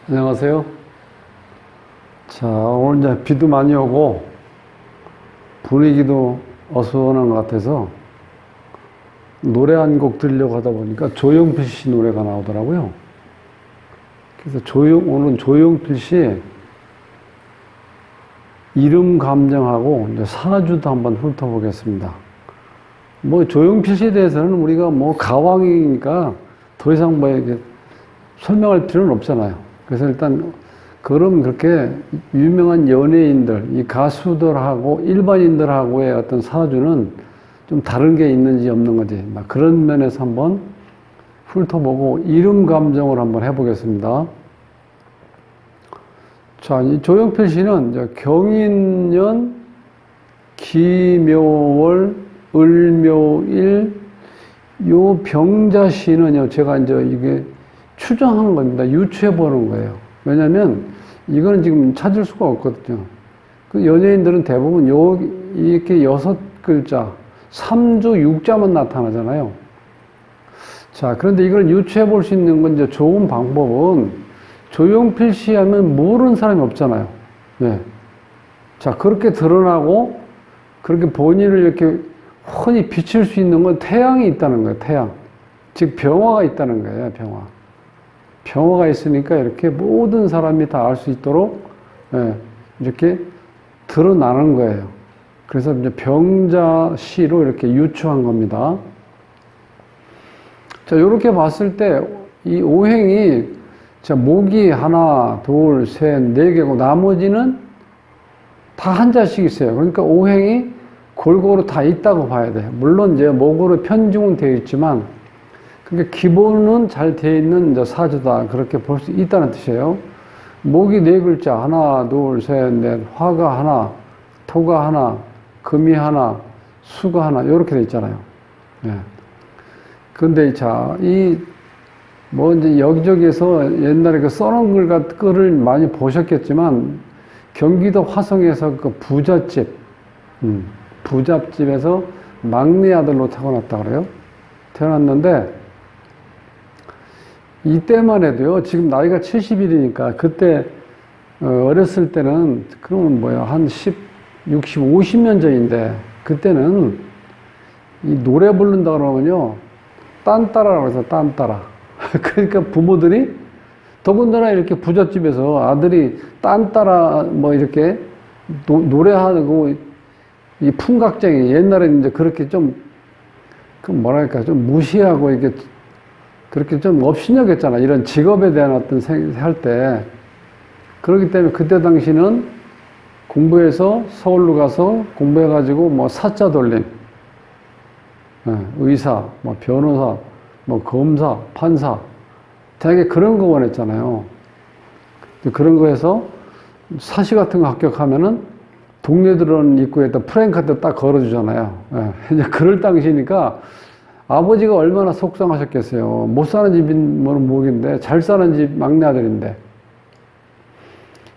안녕하세요. 자, 오늘 이제 비도 많이 오고 분위기도 어수선한 것 같아서 노래 한 곡 들으려고 하다 보니까 조용필 씨 노래가 나오더라고요. 그래서 오늘은 조용필 씨 이름 감정하고 이제 사주도 한번 훑어보겠습니다. 뭐 조용필 씨에 대해서는 우리가 뭐 가왕이니까 더 이상 뭐 이렇게 설명할 필요는 없잖아요. 그래서 일단 그럼 그렇게 유명한 연예인들, 이 가수들하고 일반인들하고의 어떤 사주는 좀 다른 게 있는지 없는 건지 막 그런 면에서 한번 훑어보고 이름 감정을 한번 해보겠습니다. 자, 이 조용필 씨는 이제 경인년 기묘월 을묘일 요 병자씨는요, 제가 이제 이게 추정한 겁니다. 유추해 보는 거예요. 왜냐면 이거는 지금 찾을 수가 없거든요. 그 연예인들은 대부분 이렇게 6글자, 3주 6자만 나타나잖아요. 자, 그런데 이걸 유추해 볼 수 있는 건 이제 좋은 방법은 조용필 씨 하면 모르는 사람이 없잖아요. 네. 자, 그렇게 드러나고 그렇게 본인을 이렇게 흔히 비칠 수 있는 건 태양이 있다는 거예요. 태양. 즉 병화가 있다는 거예요. 병화. 병화가 있으니까 이렇게 모든 사람이 다 알 수 있도록 이렇게 드러나는 거예요. 그래서 이제 병자시로 이렇게 유추한 겁니다. 자, 이렇게 봤을 때 이 오행이 자, 목이 하나, 둘, 셋, 네 개고 나머지는 다 한자씩 있어요. 그러니까 오행이 골고루 다 있다고 봐야 돼요. 물론 이제 목으로 편중은 되어 있지만 그러니까 기본은 잘 되어 있는 이제 사주다. 그렇게 볼 수 있다는 뜻이에요. 목이 네 글자. 하나, 둘, 셋, 넷. 화가 하나, 토가 하나, 금이 하나, 수가 하나. 이렇게 되어 있잖아요. 예. 근데 자, 뭐 이제 여기저기에서 옛날에 그 써놓은 글을 많이 보셨겠지만 경기도 화성에서 그 부잣집, 부잣집에서 막내 아들로 태어났다 그래요. 태어났는데 이때만 해도요, 지금 나이가 70일이니까 그때 어렸을 때는 그러면 뭐야, 한 60, 50년 전인데 그때는 이 노래 부른다 그러면요, 딴따라라고 해서 딴따라. 그러니까 부모들이 더군다나 이렇게 부잣집에서 아들이 딴따라 뭐 이렇게 노래하고 이 풍각쟁이, 옛날에는 이제 그렇게 좀 그 뭐랄까 좀 무시하고 이렇게 그렇게 좀 업신여겼잖아. 이런 직업에 대한 어떤 할 때. 그렇기 때문에 그때 당시는 공부해서 서울로 가서 공부해가지고 뭐 사자 돌림, 의사, 뭐 변호사, 뭐 검사, 판사, 되게 그런 거 원했잖아요. 그런 거 해서 사시 같은 거 합격하면은 동네 들어오는 입구에다 프랭카드 딱 걸어주잖아요. 이제 그럴 당시니까 아버지가 얼마나 속상하셨겠어요. 못 사는 집인 뭐는 모르겠는데 잘 사는 집 막내 아들인데.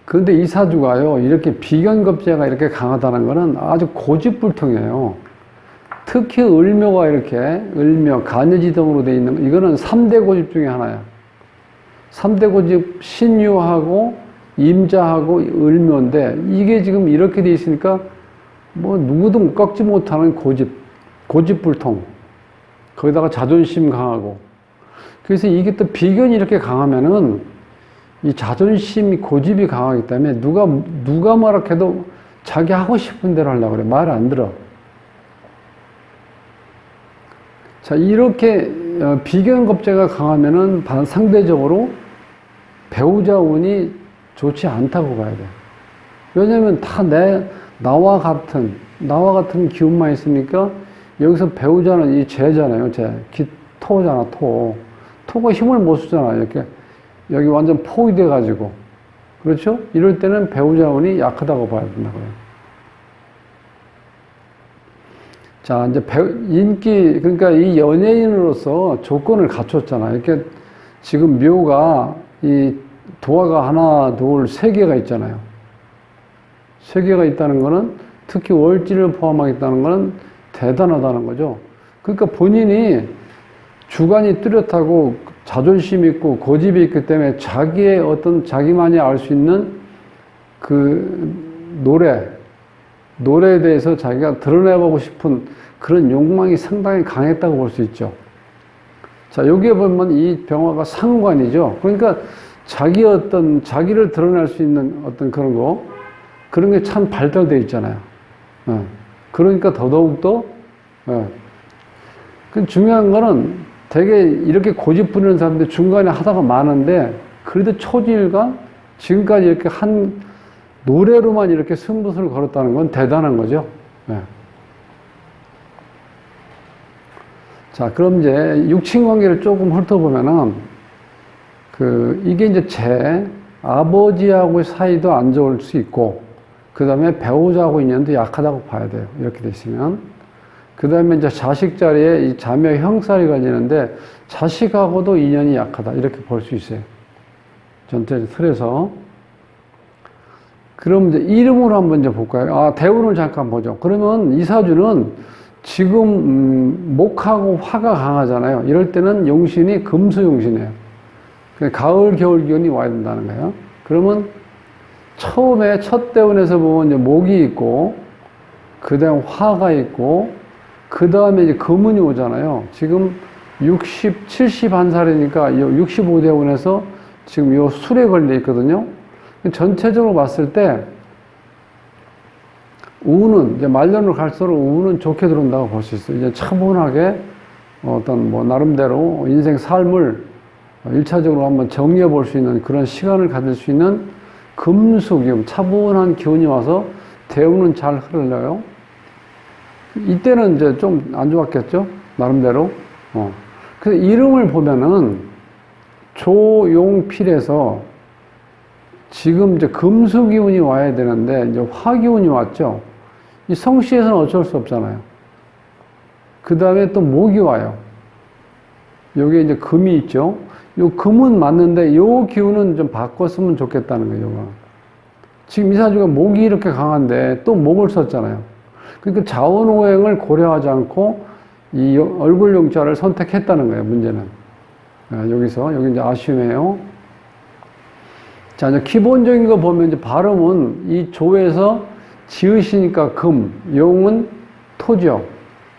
그런데 이 사주가요, 이렇게 비견겁제가 이렇게 강하다는 거는 아주 고집불통이에요. 특히 을묘가 이렇게, 을묘, 간여지동으로 되어 있는, 이거는 3대 고집 중에 하나야. 3대 고집, 신유하고, 임자하고, 을묘인데, 이게 지금 이렇게 되어 있으니까, 뭐, 누구도 꺾지 못하는 고집불통. 거기다가 자존심 강하고. 그래서 이게 또 비견이 이렇게 강하면은, 이 자존심이, 고집이 강하기 때문에, 누가 뭐라 해도 자기 하고 싶은 대로 하려고 그래. 말 안 들어. 자, 이렇게 비견겁제가 강하면은 상대적으로 배우자 운이 좋지 않다고 봐야 돼. 왜냐면 다 나와 같은 기운만 있으니까 여기서 배우자는 이 재잖아요, 토잖아, 토. 토가 힘을 못 쓰잖아, 이렇게. 여기 완전 포위돼가지고. 그렇죠? 이럴 때는 배우자 운이 약하다고 봐야 된다고요. 자, 이제 그러니까 이 연예인으로서 조건을 갖췄잖아. 이렇게 지금 묘가, 이 도화가 하나, 둘, 세 개가 있잖아요. 세 개가 있다는 거는 특히 월지를 포함하겠다는 거는 대단하다는 거죠. 그러니까 본인이 주관이 뚜렷하고 자존심 있고 고집이 있기 때문에 자기의 어떤 자기만이 알 수 있는 그 노래에 대해서 자기가 드러내보고 싶은 그런 욕망이 상당히 강했다고 볼 수 있죠. 자, 여기에 보면 이 병화가 상관이죠. 그러니까 자기를 드러낼 수 있는 어떤 그런 게 참 발달되어 있잖아요. 그러니까 더더욱더, 그 중요한 거는 되게 이렇게 고집 부리는 사람들 중간에 하다가 많은데, 그래도 초지일관 지금까지 이렇게 노래로만 이렇게 승부수를 걸었다는 건 대단한 거죠. 자, 그럼 이제 육친 관계를 조금 훑어보면은, 이게 이제 제 아버지하고의 사이도 안 좋을 수 있고, 그 다음에 배우자하고 인연도 약하다고 봐야 돼요. 이렇게 돼 있으면. 그 다음에 이제 자식 자리에 이 자녀 형살이 걸리는데, 자식하고도 인연이 약하다. 이렇게 볼 수 있어요. 전체 틀에서. 그럼 이제 이름으로 한번 이제 볼까요? 대운을 잠깐 보죠. 그러면 이 사주는 지금, 목하고 화가 강하잖아요. 이럴 때는 용신이 금수용신이에요. 가을, 겨울 기운이 와야 된다는 거예요. 그러면 처음에 첫 대운에서 보면 이제 목이 있고, 그 다음 화가 있고, 그 다음에 이제 금운이 오잖아요. 지금 60, 71살이니까 65대운에서 지금 요 술에 걸려 있거든요. 전체적으로 봤을 때, 우는, 이제 말년으로 갈수록 우는 좋게 들어온다고 볼 수 있어요. 이제 차분하게 어떤 나름대로 인생 삶을 1차적으로 한번 정리해 볼 수 있는 그런 시간을 가질 수 있는 금수기운, 차분한 기운이 와서 대운은 잘 흘러요. 이때는 이제 좀 안 좋았겠죠? 나름대로. 그래서 이름을 보면은 조용필에서 지금 이제 금수기운이 와야 되는데 이제 화기운이 왔죠. 이 성씨에서는 어쩔 수 없잖아요. 그 다음에 또 목이 와요. 여기에 이제 금이 있죠. 요 금은 맞는데 요 기운은 좀 바꿨으면 좋겠다는 거예요. 요거. 지금 이 사주가 목이 이렇게 강한데 또 목을 썼잖아요. 그러니까 자원오행을 고려하지 않고 이 얼굴 용자를 선택했다는 거예요. 문제는. 여기 이제 아쉬움이에요. 자, 이제 기본적인 거 보면 이제 발음은 이 조에서 지으시니까 금, 용은 토죠.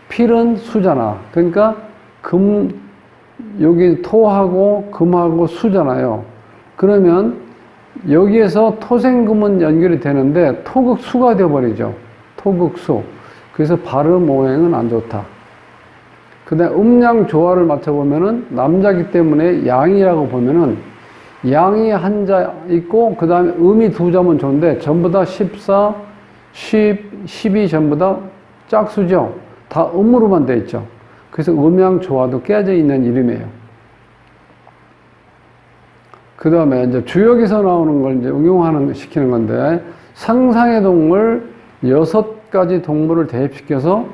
필은 수잖아. 그러니까 여기 토하고 금하고 수잖아요. 그러면 여기에서 토생금은 연결이 되는데 토극수가 되어버리죠. 토극수. 그래서 발음 오행은 안 좋다. 그 다음에 음양 조화를 맞춰보면은 남자기 때문에 양이라고 보면은 양이 한 자 있고 그 다음에 음이 두 자면 좋은데 전부 다 14, 10, 12 전부 다 짝수죠. 다 음으로만 돼 있죠. 그래서 음양 조화도 깨져 있는 이름이에요. 그 다음에 이제 주역에서 나오는 걸 이제 시키는 건데, 상상의 동물 6가지 동물을 대입시켜서,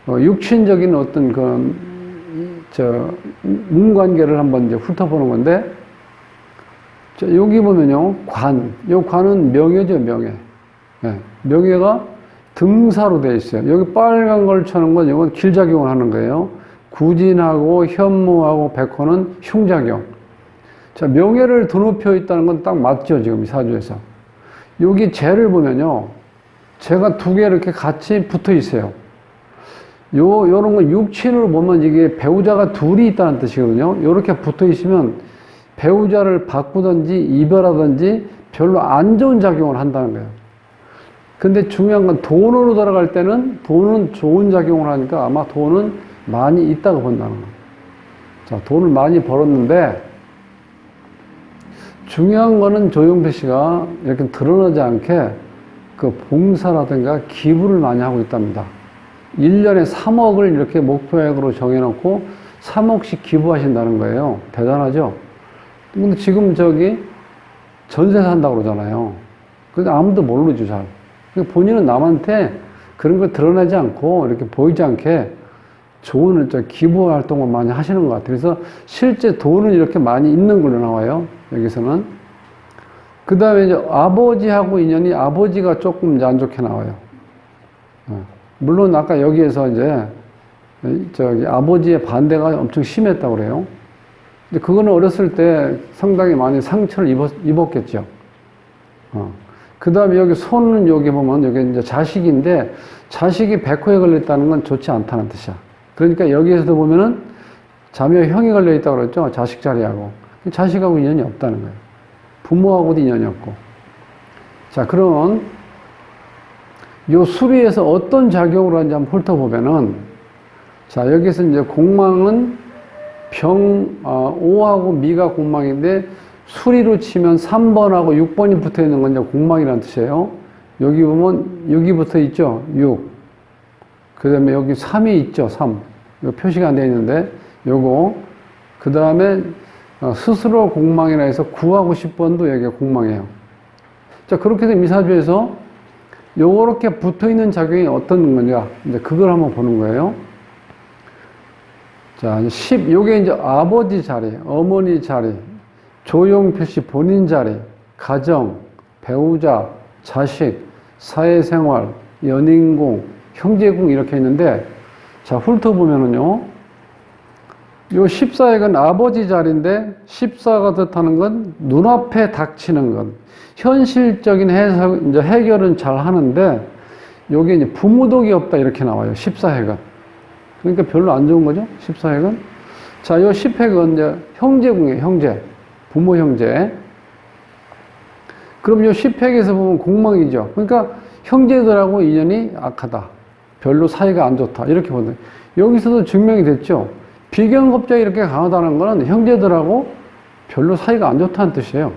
육친적인 어떤 문관계를 한번 이제 훑어보는 건데, 여기 보면요, 요 관은 명예죠, 명예. 명예가 등사로 되어 있어요. 여기 빨간 걸 쳐는 건 이건 길작용을 하는 거예요. 구진하고 현무하고 백호는 흉작용. 자, 명예를 드높여 있다는 건 딱 맞죠, 지금 이 사주에서. 여기 재를 보면요, 재가 두 개 이렇게 같이 붙어 있어요. 요런 건 육친으로 보면 이게 배우자가 둘이 있다는 뜻이거든요. 요렇게 붙어 있으면 배우자를 바꾸든지 이별하든지 별로 안 좋은 작용을 한다는 거예요. 근데 중요한 건 돈으로 돌아갈 때는 돈은 좋은 작용을 하니까 아마 돈은 많이 있다고 본다는 거예요. 자, 돈을 많이 벌었는데, 중요한 거는 조용필 씨가 이렇게 드러나지 않게 그 봉사라든가 기부를 많이 하고 있답니다. 1년에 3억을 이렇게 목표액으로 정해놓고 3억씩 기부하신다는 거예요. 대단하죠? 근데 지금 전세 산다고 그러잖아요. 근데 아무도 모르죠, 잘. 본인은 남한테 그런 걸 드러내지 않고 이렇게 보이지 않게 좋은 기부 활동을 많이 하시는 것 같아요. 그래서 실제 돈은 이렇게 많이 있는 걸로 나와요. 여기서는. 그 다음에 이제 아버지하고 인연이 아버지가 조금 이제 안 좋게 나와요. 물론 아까 여기에서 이제 아버지의 반대가 엄청 심했다고 그래요. 근데 그거는 어렸을 때 상당히 많이 상처를 입었겠죠. 그 다음에 여기 손은 여기 보면 여기 이제 자식인데 자식이 백호에 걸렸다는 건 좋지 않다는 뜻이야. 그러니까 여기에서도 보면은 자묘 형이 걸려있다고 그랬죠. 자식 자리하고. 자식하고 인연이 없다는 거예요. 부모하고도 인연이 없고. 자, 그러면 요 수리에서 어떤 작용을 하는지 한번 훑어보면은 자, 여기서 이제 공망은 오하고 미가 공망인데 수리로 치면 3번하고 6번이 붙어 있는 건 이제 공망이라는 뜻이에요. 여기 보면 6이 붙어 있죠. 6. 그 다음에 여기 3이 있죠. 3. 이거 표시가 안 되어 있는데 요거. 그 다음에 스스로 공망이라 해서 9하고 10번도 여기가 공망이에요. 자, 그렇게 해서 미사주에서 요렇게 붙어 있는 작용이 어떤 거냐. 이제 그걸 한번 보는 거예요. 자, 10, 요게 이제 아버지 자리, 어머니 자리, 조용 표시 본인 자리, 가정, 배우자, 자식, 사회생활, 연인궁, 형제궁 이렇게 있는데, 자, 훑어보면은요, 요 14액은 아버지 자리인데, 14가 뜻하는 건 눈앞에 닥치는 것. 현실적인 이제 해결은 잘 하는데, 요게 이제 부무덕이 없다 이렇게 나와요. 14핵은. 그러니까 별로 안 좋은 거죠. 14핵은. 자, 요 10핵은 이제 형제궁이에요. 형제. 부모 형제. 그럼 요 10핵에서 보면 공망이죠. 그러니까 형제들하고 인연이 악하다. 별로 사이가 안 좋다. 이렇게 보는 거예요. 여기서도 증명이 됐죠. 비견겁작이 이렇게 강하다는 거는 형제들하고 별로 사이가 안 좋다는 뜻이에요.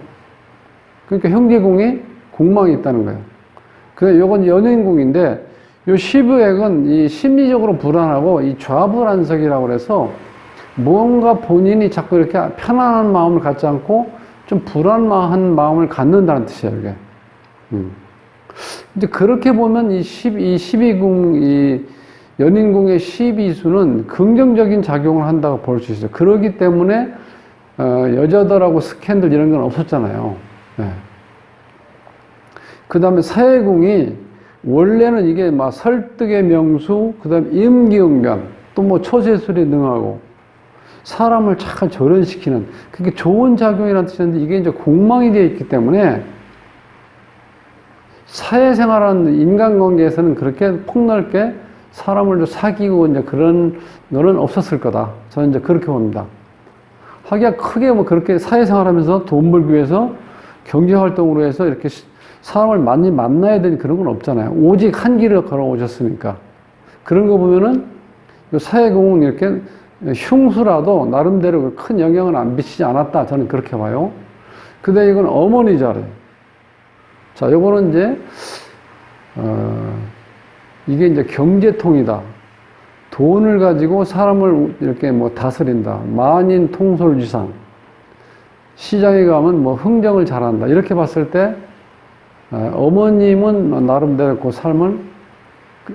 그러니까 형제궁이 공망이 있다는 거예요. 그래서 요건 연인궁인데 요 15액은 이 심리적으로 불안하고 이 좌불안석이라고 그래서 뭔가 본인이 자꾸 이렇게 편안한 마음을 갖지 않고 좀 불안한 마음을 갖는다는 뜻이에요, 이게. 이제 그렇게 보면 이 12궁, 이 연인궁의 12수는 긍정적인 작용을 한다고 볼 수 있어요. 그러기 때문에, 여자들하고 스캔들 이런 건 없었잖아요. 네. 그 다음에 사회궁이 원래는 이게 막 설득의 명수, 그 다음에 임기응변, 또 뭐 처세술에 능하고, 사람을 잘 절연시키는, 그게 좋은 작용이라는 뜻인데, 이게 이제 공망이 되어 있기 때문에, 사회생활하는 인간관계에서는 그렇게 폭넓게 사람을 사귀고 이제 그런 거는 없었을 거다. 저는 이제 그렇게 봅니다. 하기야 크게 뭐 그렇게 사회생활하면서 돈 벌기 위해서 경제활동으로 해서 이렇게 사람을 많이 만나야 되는 그런 건 없잖아요. 오직 한 길을 걸어오셨으니까. 그런 거 보면은 사회공은 이렇게 흉수라도 나름대로 큰 영향을 안 미치지 않았다. 저는 그렇게 봐요. 근데 이건 어머니 자리. 자, 요거는 이제, 이게 이제 경제통이다. 돈을 가지고 사람을 이렇게 뭐 다스린다. 만인 통솔지상. 시장에 가면 뭐 흥정을 잘한다. 이렇게 봤을 때, 어머님은 나름대로 그 삶을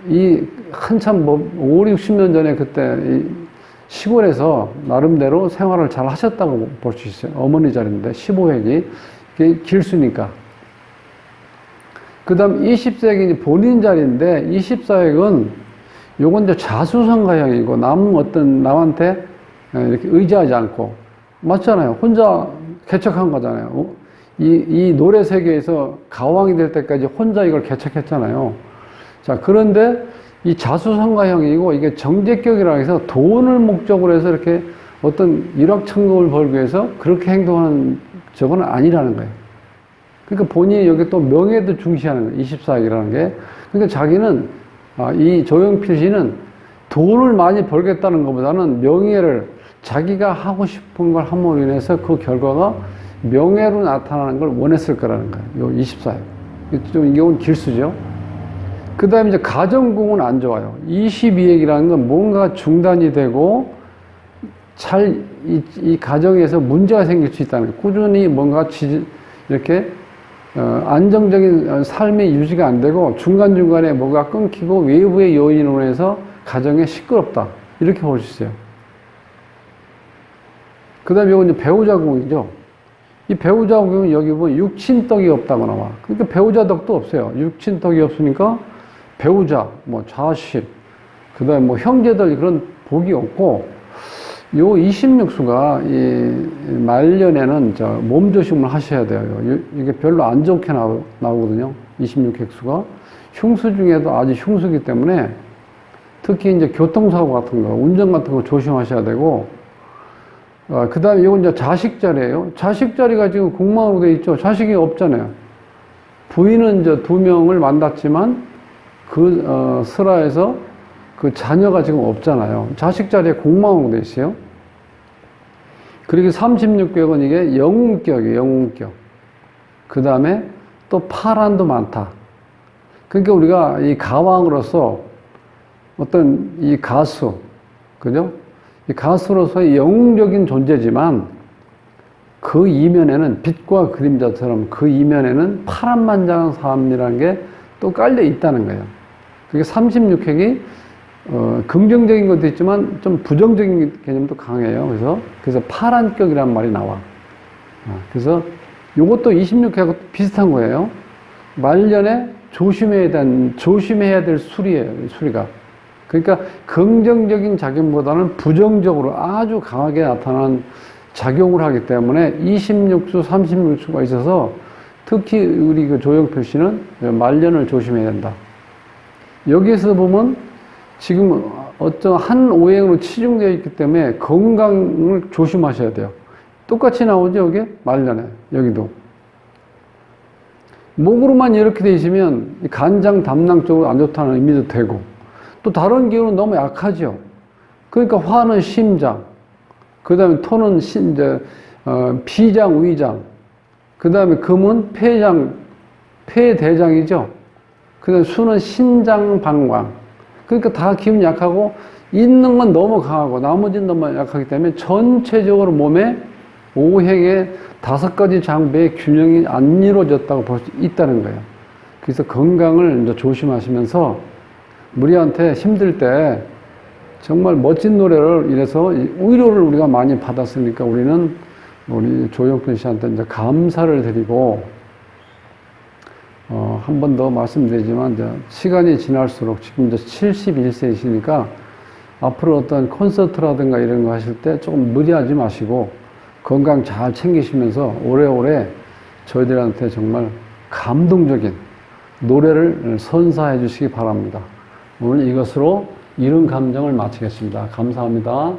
이 한참 뭐 5, 60년 전에 그때 이 시골에서 나름대로 생활을 잘 하셨다고 볼 수 있어요. 어머니 자리인데 15회기 이게 길수니까. 그 다음 20세기 본인 자리인데 24회는 요건 이제 자수성가형이고 남한테 이렇게 의지하지 않고 맞잖아요. 혼자 개척한 거잖아요. 이 노래 세계에서 가왕이 될 때까지 혼자 이걸 개척했잖아요. 자, 그런데 이 자수성가형이고 이게 정제격이라고 해서 돈을 목적으로 해서 이렇게 어떤 일확천금을 벌기 위해서 그렇게 행동하는 저건 아니라는 거예요. 그러니까 본인이 여기 또 명예도 중시하는 거예요. 24액이라는 게. 그러니까 자기는, 이 조용필 씨는 돈을 많이 벌겠다는 것보다는 명예를 자기가 하고 싶은 걸 함으로 인해서 그 결과가 명예로 나타나는 걸 원했을 거라는 거예요. 요 24액. 좀 이건 길수죠. 그 다음에 이제 가정궁은 안 좋아요. 22액이라는 건 뭔가 중단이 되고 이 가정에서 문제가 생길 수 있다는 거예요. 꾸준히 뭔가 이렇게 안정적인 삶의 유지가 안 되고 중간중간에 뭐가 끊기고 외부의 요인으로 해서 가정에 시끄럽다. 이렇게 볼 수 있어요. 그 다음에 이건 이제 배우자궁이죠. 이 배우자궁은 여기 보면 육친덕이 없다고 나와. 그러니까 배우자덕도 없어요. 육친덕이 없으니까 배우자, 뭐 자식, 그 다음에 뭐 형제들 그런 복이 없고 요 26수가 이 말년에는 몸조심을 하셔야 돼요. 이게 별로 안 좋게 나오거든요. 26핵수가. 흉수 중에도 아주 흉수기 때문에 특히 이제 교통사고 같은 거, 운전 같은 거 조심하셔야 되고, 그 다음에 이건 이제 자식 자리예요. 자식 자리가 지금 공망으로 돼 있죠. 자식이 없잖아요. 부인은 이제 2명을 만났지만 그 슬하에서 그 자녀가 지금 없잖아요. 자식 자리에 공망으로 돼 있어요. 그리고 36격은 이게 영웅격이에요. 영웅격. 그 다음에 또 파란도 많다. 그러니까 우리가 이 가왕으로서 어떤 이 가수, 그죠? 이 가수로서의 영웅적인 존재지만 그 이면에는 빛과 그림자처럼 그 이면에는 파란만장한 삶이라는 게 또 깔려 있다는 거예요. 그게 36핵이 긍정적인 것도 있지만 좀 부정적인 개념도 강해요. 그래서 파란격이라는 말이 나와. 그래서 요것도 26핵하고 비슷한 거예요. 말년에 조심해야 될 술이에요. 수리가. 그러니까 긍정적인 작용보다는 부정적으로 아주 강하게 나타나는 작용을 하기 때문에 26수, 36수가 있어서 특히 우리 그 조영표 씨는 말년을 조심해야 된다. 여기에서 보면 지금 어떤 한 오행으로 치중되어 있기 때문에 건강을 조심하셔야 돼요. 똑같이 나오죠, 여기? 말년에. 여기도. 목으로만 이렇게 돼 있으면 간장, 담낭 쪽으로 안 좋다는 의미도 되고, 또 다른 기운은 너무 약하죠. 그러니까 화는 심장, 그 다음에 토는 비장, 위장, 그 다음에 금은 폐대장이죠. 그 다음에 수는 신장, 방광. 그러니까 다 기운이 약하고, 있는 건 너무 강하고, 나머지는 너무 약하기 때문에 전체적으로 몸에 오행의 5가지 장배의 균형이 안 이루어졌다고 볼 수 있다는 거예요. 그래서 건강을 이제 조심하시면서 우리한테 힘들 때 정말 멋진 노래를 이래서 위로를 우리가 많이 받았으니까 우리는 우리 조영표 씨한테 이제 감사를 드리고, 한 번 더 말씀드리지만, 이제 시간이 지날수록 지금 이제 71세이시니까 앞으로 어떤 콘서트라든가 이런 거 하실 때 조금 무리하지 마시고 건강 잘 챙기시면서 오래오래 저희들한테 정말 감동적인 노래를 선사해 주시기 바랍니다. 오늘 이것으로 이른 감정을 마치겠습니다. 감사합니다.